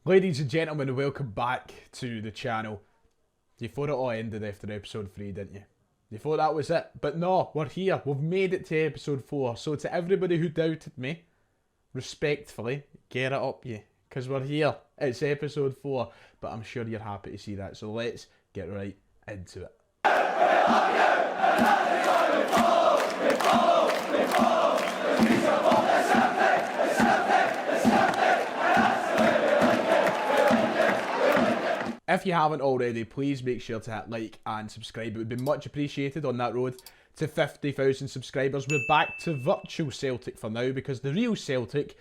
Ladies and gentlemen, welcome back to the channel. You thought it all ended after episode 3, didn't you? You thought that was it, but no, we're here. We've made it to episode 4. So to everybody who doubted me, respectfully, get it up you, because we're here. It's episode 4, but I'm sure you're happy to see that. So let's get right into it. If you haven't already, please make sure to hit like and subscribe. It would be much appreciated on that road to 50,000 subscribers. We're back to virtual Celtic for now because the real Celtic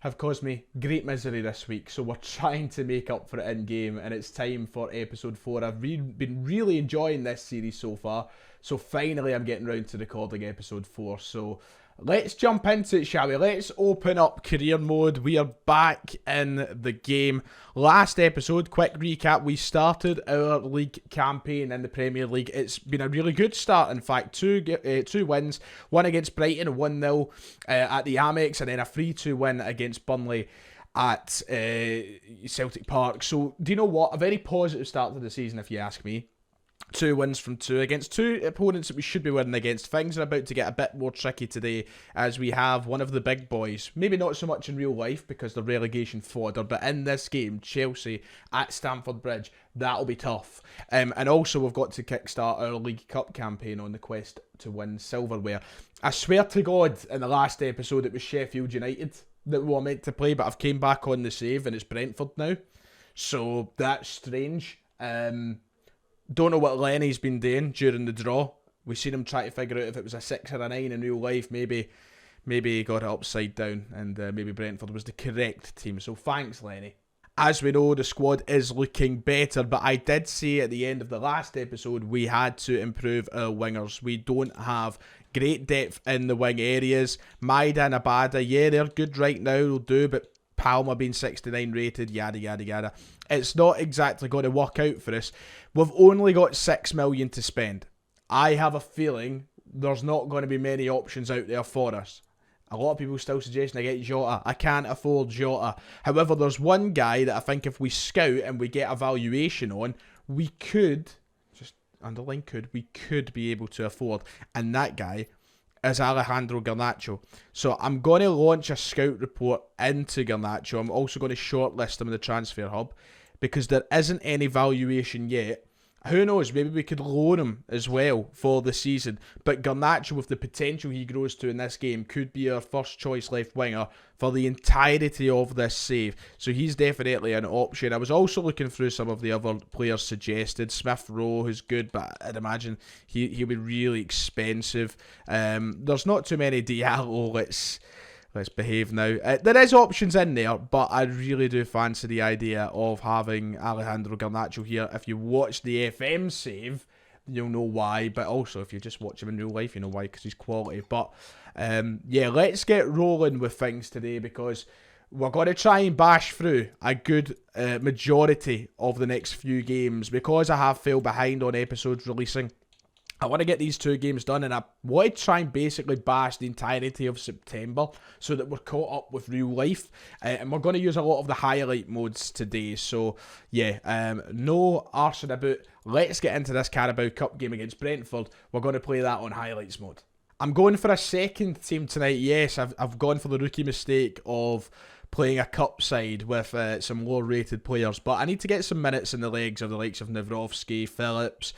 have caused me great misery this week. So we're trying to make up for it in game, and it's time for episode 4. I've been really enjoying this series so far. So finally I'm getting round to recording episode 4. So let's jump into it, shall we? Let's open up career mode. We are back in the game. Last episode, quick recap, we started our league campaign in the Premier League. It's been a really good start, in fact. Two wins, one against Brighton, 1-0 at the Amex, and then a 3-2 win against Burnley at Celtic Park. So, do you know what? A very positive start to the season, if you ask me. 2 wins from 2 against 2 opponents that we should be winning against. Things are about to get a bit more tricky today as we have one of the big boys. Maybe not so much in real life because they're relegation fodder, but in this game, Chelsea at Stamford Bridge, that'll be tough. And also we've got to kickstart our League Cup campaign on the quest to win silverware. I swear to God, in the last episode it was Sheffield United that we were meant to play, but I've came back on the save and it's Brentford now. So that's strange. Don't know what Lenny's been doing during the draw. We've seen him try to figure out if it was a 6 or a 9 in real life. Maybe he got it upside down and maybe Brentford was the correct team. So thanks, Lenny. As we know, the squad is looking better, but I did say at the end of the last episode we had to improve our wingers. We don't have great depth in the wing areas. Maida and Abada, yeah, they're good right now, they'll do, but Palmer being 69 rated, yada yada yada. It's not exactly going to work out for us. We've only got 6 million to spend. I have a feeling there's not going to be many options out there for us. A lot of people still suggesting I get Jota. I can't afford Jota. However, there's one guy that I think if we scout and we get a valuation on, we could, just underline could, we could be able to afford. And that guy is Alejandro Garnacho. So I'm going to launch a scout report into Garnacho. I'm also going to shortlist him in the transfer hub because there isn't any valuation yet. Who knows, maybe we could loan him as well for the season. But Garnacho, with the potential he grows to in this game, could be our first choice left winger for the entirety of this save. So he's definitely an option. I was also looking through some of the other players suggested. Smith Rowe is good, but I'd imagine he'll be really expensive. There's not too many Diallo. Let's behave now. There is options in there, but I really do fancy the idea of having Alejandro Garnacho here. If you watch the FM save, you'll know why. But also, if you just watch him in real life, you know why, because he's quality. But yeah, let's get rolling with things today because we're going to try and bash through a good majority of the next few games. Because I have fell behind on episodes releasing, I want to get these 2 games done, and I want to try and basically bash the entirety of September so that we're caught up with real life. And we're going to use a lot of the highlight modes today. So, yeah, no arsing about. Let's get into this Carabao Cup game against Brentford. We're going to play that on highlights mode. I'm going for a second team tonight. Yes, I've gone for the rookie mistake of playing a cup side with some low-rated players, but I need to get some minutes in the legs of the likes of Nawrowski, Phillips,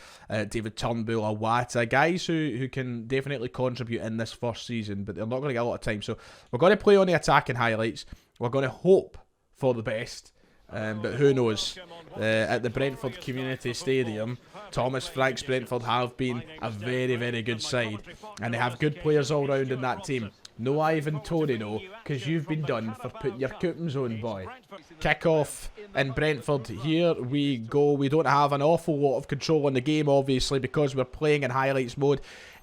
David Turnbull, Awata, guys who can definitely contribute in this first season, but they're not going to get a lot of time. So we're going to play on the attacking highlights. We're going to hope for the best, but who knows? At the Brentford Community Stadium, Thomas Frank's Brentford have been a very, very good side, and they have good players all round in that team. No Ivan Toney, no, because you've been done for putting your coupons on, boy. Kick-off in Brentford. Here we go. We don't have an awful lot of control on the game, obviously, because we're playing in highlights mode.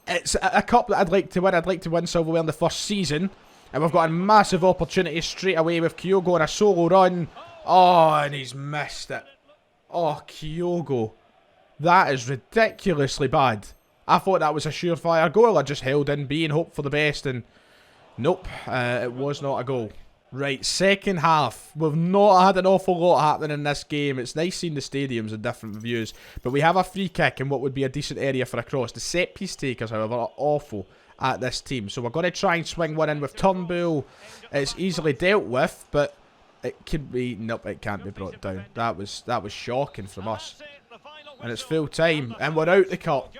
It's a cup that I'd like to win. I'd like to win silverware in the first season. And we've got a massive opportunity straight away with Kyogo on a solo run. Oh, and he's missed it. Oh, Kyogo. That is ridiculously bad. I thought that was a surefire goal. I just held in B and hoped for the best, and nope, it was not a goal. Right, second half. We've not had an awful lot happening in this game. It's nice seeing the stadiums in different views. But we have a free kick in what would be a decent area for a cross. The set piece takers, however, are awful at this team. So we're going to try and swing one in with Turnbull. It's easily dealt with, but it could be... Nope, it can't be brought down. That was shocking from us. And it's full time, and we're out the cup.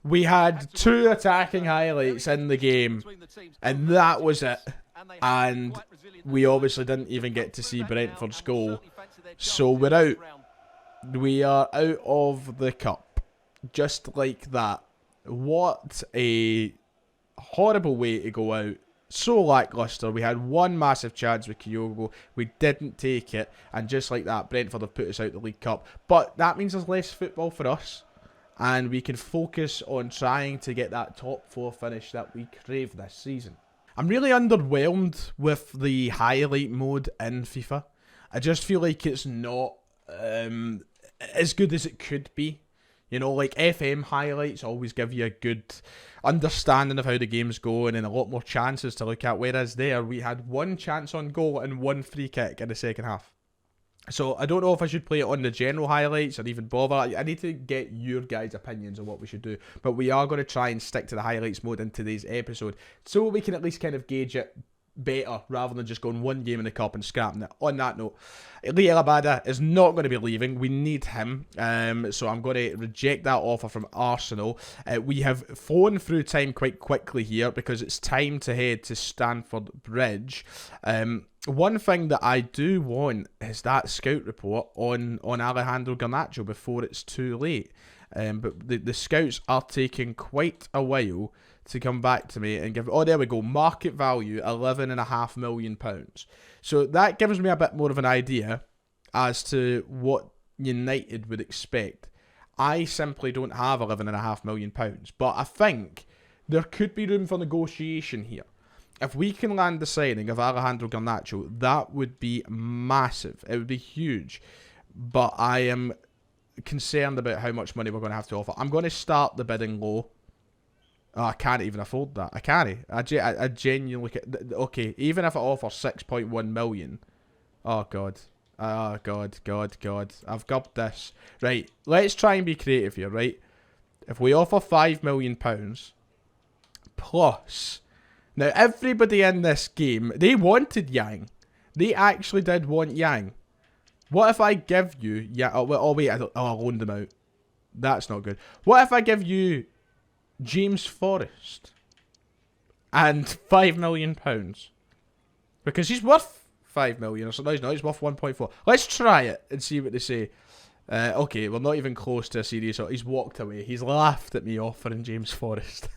We had 2 attacking highlights in the game, and that was it. And we obviously didn't even get to see Brentford's goal. So we're out. We are out of the cup. Just like that. What a horrible way to go out. So lacklustre. We had one massive chance with Kyogo. We didn't take it. And just like that, Brentford have put us out the League Cup. But that means there's less football for us. And we can focus on trying to get that top 4 finish that we crave this season. I'm really underwhelmed with the highlight mode in FIFA. I just feel like it's not as good as it could be. You know, like FM highlights always give you a good understanding of how the game's going and a lot more chances to look at. Whereas there, we had 1 chance on goal and 1 free kick in the second half. So I don't know if I should play it on the general highlights or even bother. I need to get your guys' opinions on what we should do. But we are going to try and stick to the highlights mode in today's episode, so we can at least kind of gauge it better rather than just going 1 game in the cup and scrapping it. On that note, Lee Elabada is not going to be leaving. We need him. So I'm going to reject that offer from Arsenal. We have flown through time quite quickly here because it's time to head to Stamford Bridge. One thing that I do want is that scout report on Alejandro Garnacho before it's too late. But the scouts are taking quite a while to come back to me and give... Oh, there we go. Market value, £11.5 million. So that gives me a bit more of an idea as to what United would expect. I simply don't have £11.5 million. But I think there could be room for negotiation here. If we can land the signing of Alejandro Garnacho, that would be massive. It would be huge. But I am concerned about how much money we're going to have to offer. I'm going to start the bidding low. Oh, I can't even afford that. I can't. I genuinely can't. Okay, even if I offer 6.1 million. Oh, God. Oh, God. I've gubbed this. Right, let's try and be creative here, right? If we offer £5 million plus... Now, everybody in this game, they wanted Yang. They actually did want Yang. What if I give you... Yeah, oh wait, I loaned them out. That's not good. What if I give you James Forrest and £5 million? Because he's worth 5 million or something. No, he's not. He's worth 1.4. Let's try it and see what they say. Okay, we're not even close to a serious... He's walked away. He's laughed at me offering James Forrest.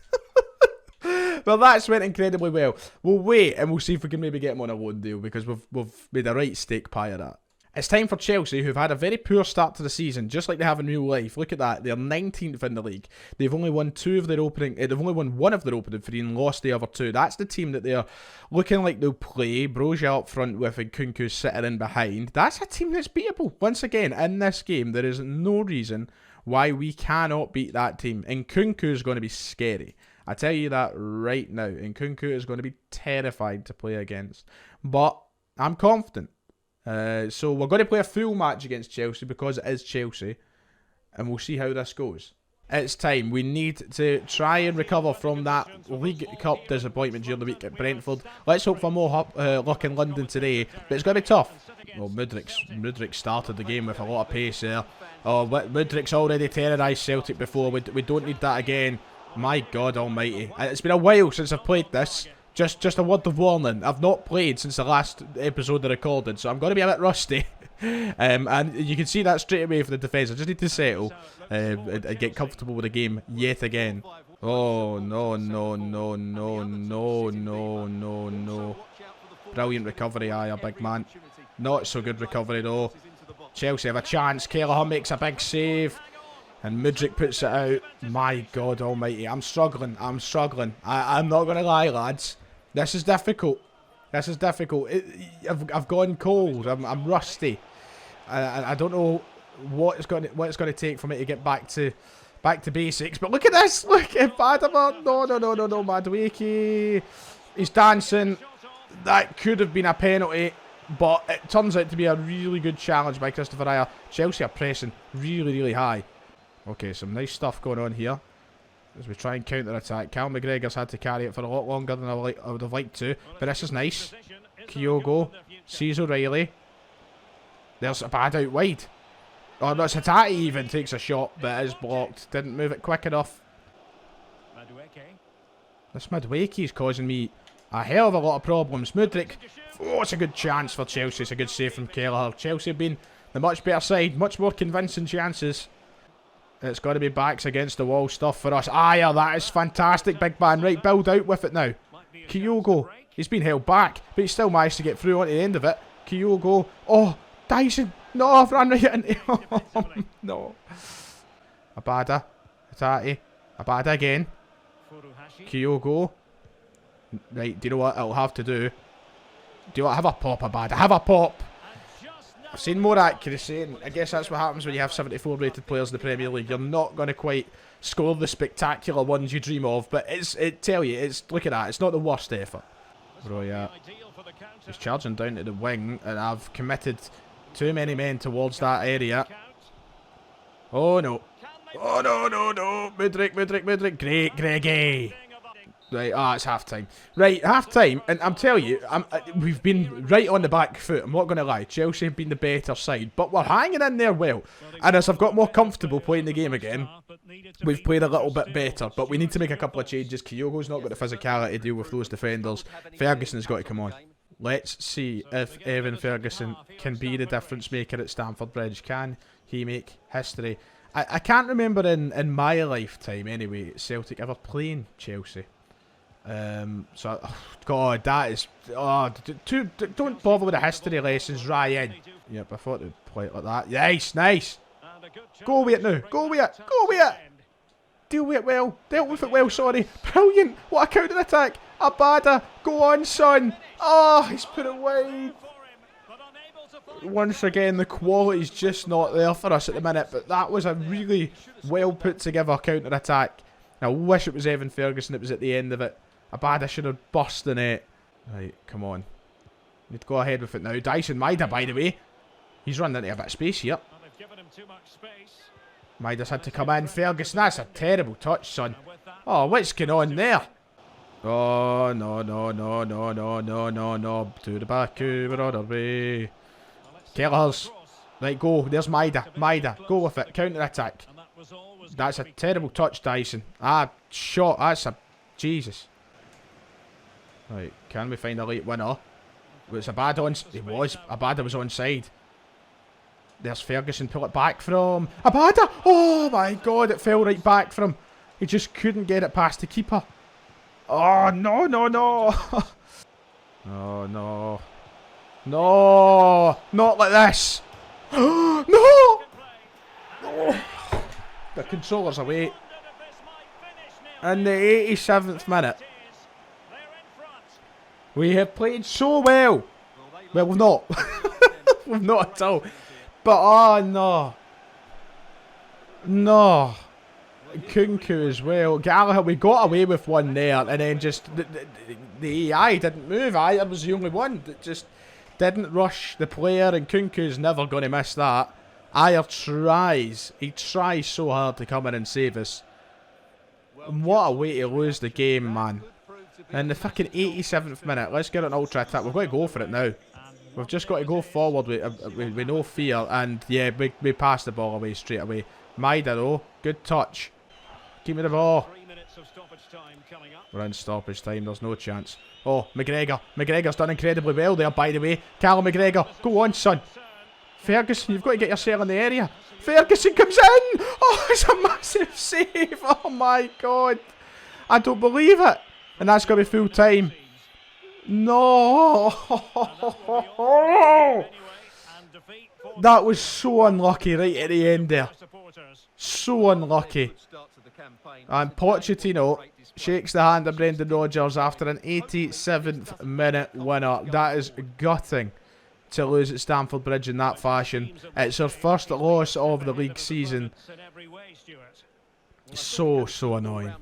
Well, that's went incredibly well. We'll wait and we'll see if we can maybe get him on a loan deal because we've made a right steak pie of that. It's time for Chelsea, who've had a very poor start to the season, just like they have in real life. Look at that. They're 19th in the league. They've only won they've only won 1 of their opening 3 and lost the other 2. That's the team that they're looking like they'll play. Broja up front with Nkunku sitting in behind. That's a team that's beatable. Once again, in this game, there is no reason why we cannot beat that team. Nkunku is going to be scary. I tell you that right now. Nkunku is going to be terrified to play against. But I'm confident. So we're going to play a full match against Chelsea because it is Chelsea. And we'll see how this goes. It's time. We need to try and recover from that League Cup disappointment during the week at Brentford. Let's hope for more luck in London today. But it's going to be tough. Well, Mudryk started the game with a lot of pace there. Oh, Mudryk's already terrorised Celtic before. We don't need that again. My God almighty. It's been a while since I've played this. Just a word of warning. I've not played since the last episode I recorded, so I'm going to be a bit rusty. And you can see that straight away for the defence. I just need to settle and get comfortable with the game yet again. Oh, no. Brilliant recovery, a big man. Not so good recovery, though. Chelsea have a chance. Kelleher makes a big save. And Mudryk puts it out. My God almighty. I'm struggling. I'm not going to lie, lads. This is difficult. I've gone cold. I'm rusty. I don't know what it's going to take for me to get back to basics. But look at this. Look at Badama. No. Madueke. He's dancing. That could have been a penalty, but it turns out to be a really good challenge by Christopher Ayer. Chelsea are pressing really, really high. Okay, some nice stuff going on here as we try and counter-attack. Cal McGregor's had to carry it for a lot longer than I would have liked to, but this is nice. Kyogo sees O'Reilly. There's a bad out wide. Oh no, it's Hatate even takes a shot, but it is blocked. Didn't move it quick enough. This Madueke is causing me a hell of a lot of problems. Mudryk. Oh, it's a good chance for Chelsea. It's a good save from Kelleher. Chelsea have been the much better side. Much more convincing chances. It's got to be backs against the wall stuff for us. Ayer, that is fantastic, big man. Right, build out with it now. Kyogo. He's been held back, but he still managed to get through onto the end of it. Kyogo. Oh, Dyson. No, I've run right into him. No. Abada. Hatate. Abada again. Kyogo. Right, do you know what it'll have to do? Do you want to have a pop, Abada? Have a pop! I've seen more accuracy, and I guess that's what happens when you have 74 rated players in the Premier League. You're not going to quite score the spectacular ones you dream of, but look at that, it's not the worst effort. Bro, yeah. He's charging down to the wing, and I've committed too many men towards that area. Oh no. Oh no, no, no. Mudryk. Great, Greggy. Right, it's half-time. Right, half-time, and I'm telling you, we've been right on the back foot, I'm not going to lie. Chelsea have been the better side, but we're hanging in there well. And as I've got more comfortable playing the game again, we've played a little bit better, but we need to make a couple of changes. Kyogo's not got the physicality to deal with those defenders. Ferguson's got to come on. Let's see if Evan Ferguson can be the difference maker at Stamford Bridge. Can he make history? I can't remember in my lifetime, anyway, Celtic ever playing Chelsea. God, that is... Oh, don't bother with the history lessons, Ryan. Yep, I thought they'd play it like that. Nice. Go with it now. Go with it. Deal with it well. Dealt with it well, sorry. Brilliant. What a counter-attack. Abada. Go on, son. Oh, he's put it wide. Once again, the quality's just not there for us at the minute, but that was a really well put together counter-attack. I wish it was Evan Ferguson that was at the end of it. Abada should have burst the net. Right, come on. Need to go ahead with it now. Dyson Maida, by the way. He's run into a bit of space here. Maida's had to come in. Ferguson, that's a terrible touch, son. Oh, what's going on there? Oh, no. To the back, over other way. Kelleher's. Right, go. There's Maida. Go with it. Counter-attack. That's a terrible touch, Dyson. Shot. That's a... Jesus. Right, can we find a late winner? Was Abada on... He was. Abada was onside. There's Ferguson. Pull it back from... Abada! Oh my God, it fell right back from him. He just couldn't get it past the keeper. Oh, no. Oh, no. No! Not like this! No! Oh. The controller's away. In the 87th minute. We have played so well. Well, we've not. We've not at all. But, oh, no. No. Kunku as well. Gallagher, we got away with one there. And then just, the AI didn't move. Ayer was the only one that just didn't rush the player. And Kunku's never going to miss that. Ayer tries. He tries so hard to come in and save us. And what a way to lose the game, man. In the fucking 87th minute. Let's get an ultra attack. We've got to go for it now. We've just got to go forward with no fear. And yeah, we passed the ball away straight away. Maida though. Good touch. Give me the ball. We're in stoppage time. There's no chance. Oh, McGregor. McGregor's done incredibly well there, by the way. Callum McGregor. Go on, son. Ferguson, you've got to get yourself in the area. Ferguson comes in. Oh, it's a massive save. Oh my God. I don't believe it. And that's going to be full time. No. That was so unlucky right at the end there. So unlucky. And Pochettino shakes the hand of Brendan Rodgers after an 87th minute winner. That is gutting to lose at Stamford Bridge in that fashion. It's our first loss of the league season. So annoying.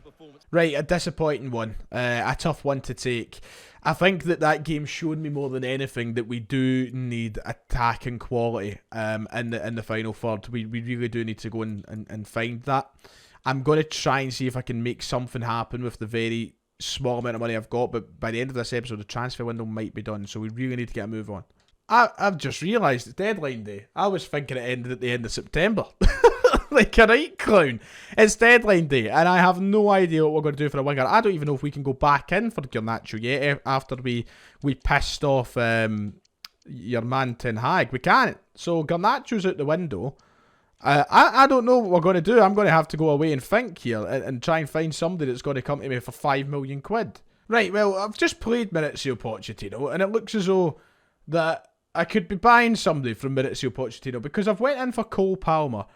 Right, a disappointing one. A tough one to take. I think that game showed me more than anything that we do need attacking quality in the final third. We really do need to go and find that. I'm going to try and see if I can make something happen with the very small amount of money I've got, but by the end of this episode, the transfer window might be done, so we really need to get a move on. I've just realised it's deadline day. I was thinking it ended at the end of September. Like a right clown. It's deadline day, and I have no idea what we're going to do for a winger. I don't even know if we can go back in for Garnacho yet after we pissed off your man Ten Hag. We can't. So Garnacho's out the window. I don't know what we're going to do. I'm going to have to go away and think here and try and find somebody that's going to come to me for 5 million quid. Right, well, I've just played Maurizio Pochettino, and it looks as though that I could be buying somebody from Maurizio Pochettino because I've went in for Cole Palmer,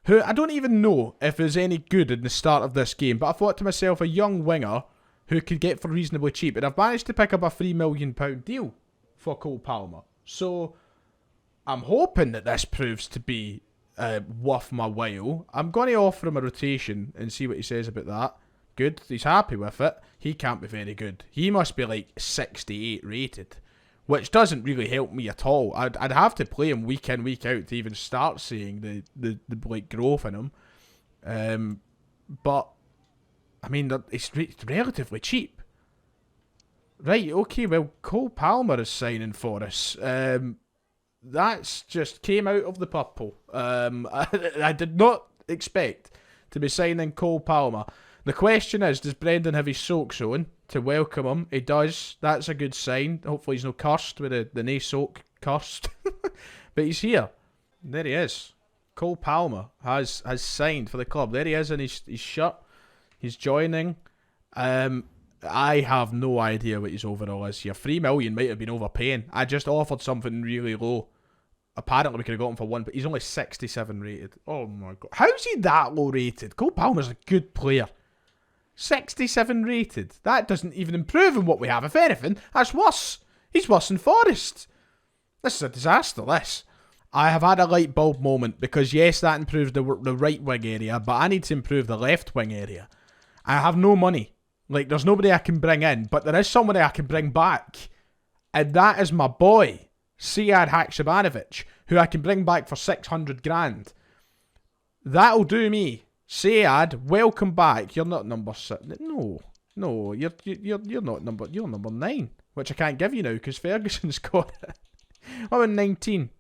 who I don't even know if is any good in the start of this game, but I thought to myself, a young winger who could get for reasonably cheap, and I've managed to pick up a £3 million deal for Cole Palmer. So I'm hoping that this proves to be worth my while. I'm going to offer him a rotation and see what he says about that. Good, he's happy with it. He can't be very good. He must be like 68 rated, which doesn't really help me at all. I'd have to play him week in, week out to even start seeing the like growth in him. But I mean, it's relatively cheap. Right, okay, well, Cole Palmer is signing for us. That's just came out of the purple. I did not expect to be signing Cole Palmer. The question is, does Brendan have his soaks on to welcome him? He does. That's a good sign. Hopefully he's not cursed with the nay soak cursed. But he's here. There he is. Cole Palmer has signed for the club. There he is in his shirt. He's joining. I have no idea what his overall is here. 3 million might have been overpaying. I just offered something really low. Apparently we could have got him for 1, but he's only 67 rated. Oh my god. How's he that low rated? Cole Palmer's a good player. 67 rated. That doesn't even improve on what we have. If anything, that's worse. He's worse than Forrest. This is a disaster, this. I have had a light bulb moment because, yes, that improves the right wing area, but I need to improve the left wing area. I have no money. Like, there's nobody I can bring in, but there is somebody I can bring back. And that is my boy, Sead Haksabanovic, who I can bring back for 600 grand. That'll do me. Sead, welcome back. You're not number 6. No, you're not number. You're number 9, which I can't give you now because Ferguson's got it. What about 19?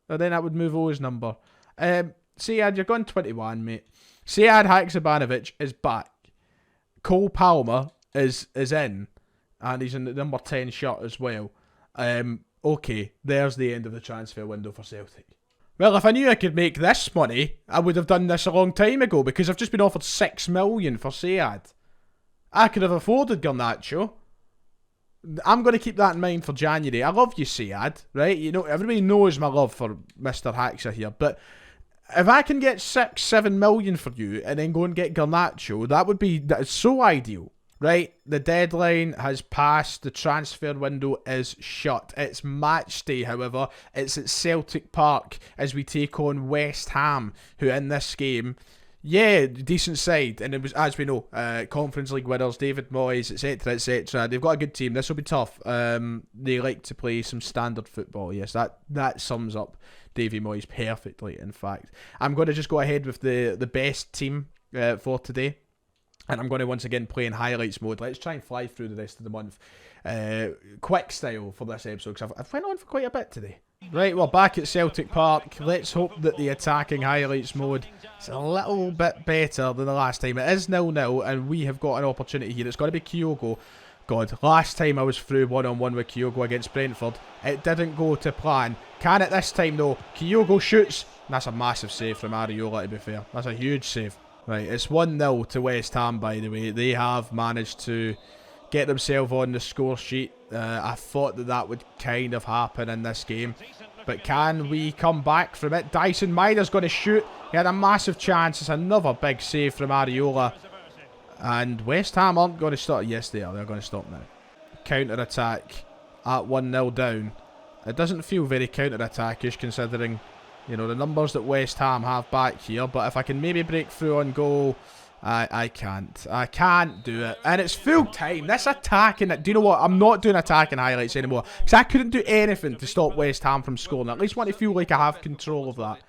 And then that would move O's number. Sead, you're going 21, mate. Sead Haksabanovic is back. Cole Palmer is in, and he's in the number 10 shirt as well. Okay, there's the end of the transfer window for Celtic. Well, if I knew I could make this money, I would have done this a long time ago because I've just been offered 6 million for Sead. I could have afforded Garnacho. I'm going to keep that in mind for January. I love you, Sead, right? You know, everybody knows my love for Mr. Haxa here, but if I can get 6-7 million for you and then go and get Garnacho, that is so ideal, right? The deadline has passed. The transfer window is shut. It's match day, however. It's at Celtic Park as we take on West Ham, who in this game, yeah, decent side. And it was, as we know, Conference League winners, David Moyes, etc., etc. They've got a good team. This will be tough. They like to play some standard football. Yes, that sums up Davy Moyes perfectly, in fact. I'm going to just go ahead with the best team for today. And I'm going to once again play in highlights mode. Let's try and fly through the rest of the month. Quick style for this episode, because I've went on for quite a bit today. Right, we're back at Celtic Park. Let's hope that the attacking highlights mode is a little bit better than the last time. It is 0-0, and we have got an opportunity here. It's got to be Kyogo. God, last time I was through one-on-one with Kyogo against Brentford. It didn't go to plan. Can it this time, though? Kyogo shoots. That's a massive save from Areola, to be fair. That's a huge save. Right, it's 1-0 to West Ham, by the way. They have managed to get themselves on the score sheet. I thought that would kind of happen in this game. But can we come back from it? Dyson Maida's going to shoot. He had a massive chance. It's another big save from Areola. And West Ham aren't going to stop. Yes, they are. They're going to stop now. Counter-attack at 1-0 down. It doesn't feel very counter-attackish considering, you know, the numbers that West Ham have back here. But if I can maybe break through on goal I can't. I can't do it. And it's full time. This attacking... Do you know what? I'm not doing attacking highlights anymore. Because I couldn't do anything to stop West Ham from scoring. I at least want to feel like I have control of that.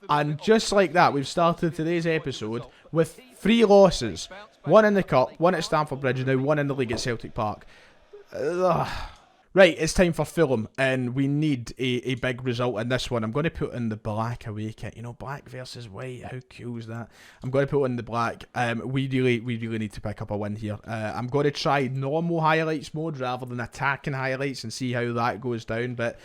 And just like that, we've started today's episode with 3 losses. 1 in the Cup, 1 at Stamford Bridge, and now 1 in the league at Celtic Park. Ugh. Right, it's time for Fulham, and we need a big result in this one. I'm going to put in the black away kit. You know, black versus white. How cool is that? I'm going to put in the black. We really need to pick up a win here. I'm going to try normal highlights mode rather than attacking highlights and see how that goes down. But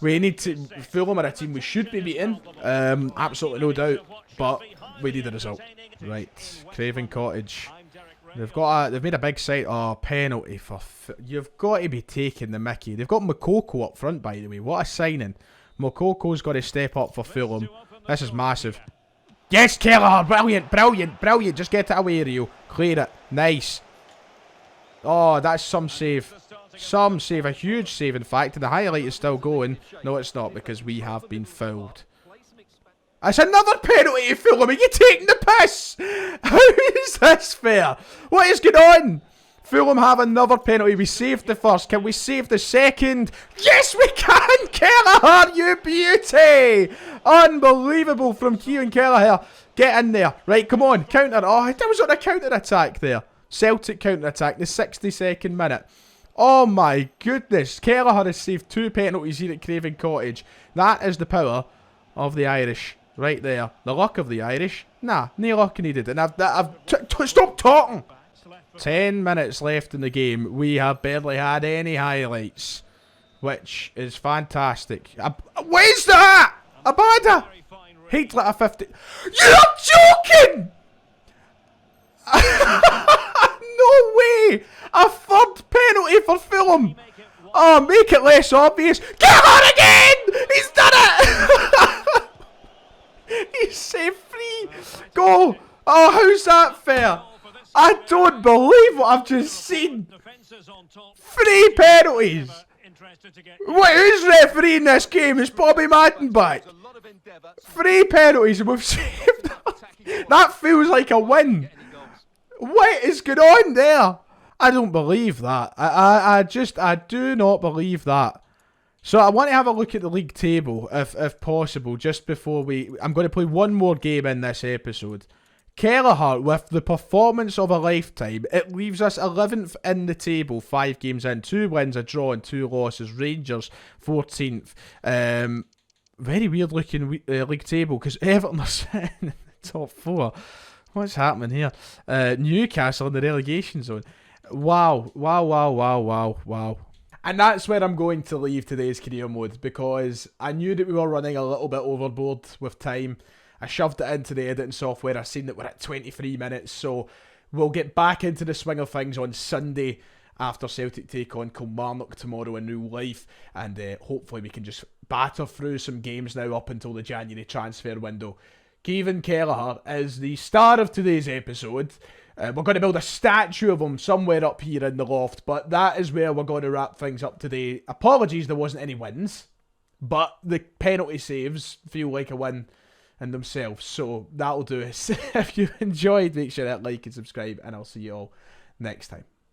we need to... Fulham are a team we should be beating. Absolutely no doubt. But we need a result. Right, Craven Cottage. They've made a big sight. Oh, penalty for... You've got to be taking the mickey. They've got Moukoko up front, by the way. What a signing. Moukoko's got to step up for Fulham. This is massive. Yes, Kelleher! Brilliant, brilliant, brilliant. Just get it away, Rio. Clear it. Nice. Oh, that's some save. Some save. A huge save, in fact. And the highlight is still going. No, it's not, because we have been fouled. That's another penalty to Fulham. Are you taking the piss? How is this fair? What is going on? Fulham have another penalty. We saved the first. Can we save the second? Yes, we can! Kelleher, you beauty! Unbelievable from Kieran Kelleher. Get in there. Right, come on. Counter. Oh, that was on a counter-attack there. Celtic counter-attack. The 62nd minute. Oh my goodness. Kelleher has saved 2 penalties here at Craven Cottage. That is the power of the Irish. Right there. The luck of the Irish. Nah, no luck needed. And stop talking! 10 minutes left in the game. We have barely had any highlights. Which is fantastic. What is that? Abada! Hate like a 50... You're joking! No way! A 3rd penalty for Fulham! Oh, make it less obvious. Get on again! He's done it! He's saved 3. Goal! Oh, how's that fair? I don't believe what I've just seen. 3 penalties. What is refereeing this game? Is Bobby Madden back? 3 penalties and we've saved. That feels like a win. What is going on there? I don't believe that. I do not believe that. So I want to have a look at the league table, if possible, just before I'm going to play one more game in this episode. Kelleher, with the performance of a lifetime, it leaves us 11th in the table, 5 games in, 2 wins, a draw and 2 losses. Rangers, 14th. Very weird looking league table, because Everton are sitting in the top 4. What's happening here? Newcastle in the relegation zone. Wow. And that's where I'm going to leave today's career mode, because I knew that we were running a little bit overboard with time. I shoved it into the editing software. I've seen that we're at 23 minutes, so we'll get back into the swing of things on Sunday after Celtic take on Kilmarnock tomorrow in real life, and hopefully we can just batter through some games now up until the January transfer window. Kevin Kelleher is the star of today's episode. We're going to build a statue of him somewhere up here in the loft, but that is where we're going to wrap things up today. Apologies there wasn't any wins, but the penalty saves feel like a win in themselves, so that'll do us. If you enjoyed, make sure to like and subscribe, and I'll see you all next time.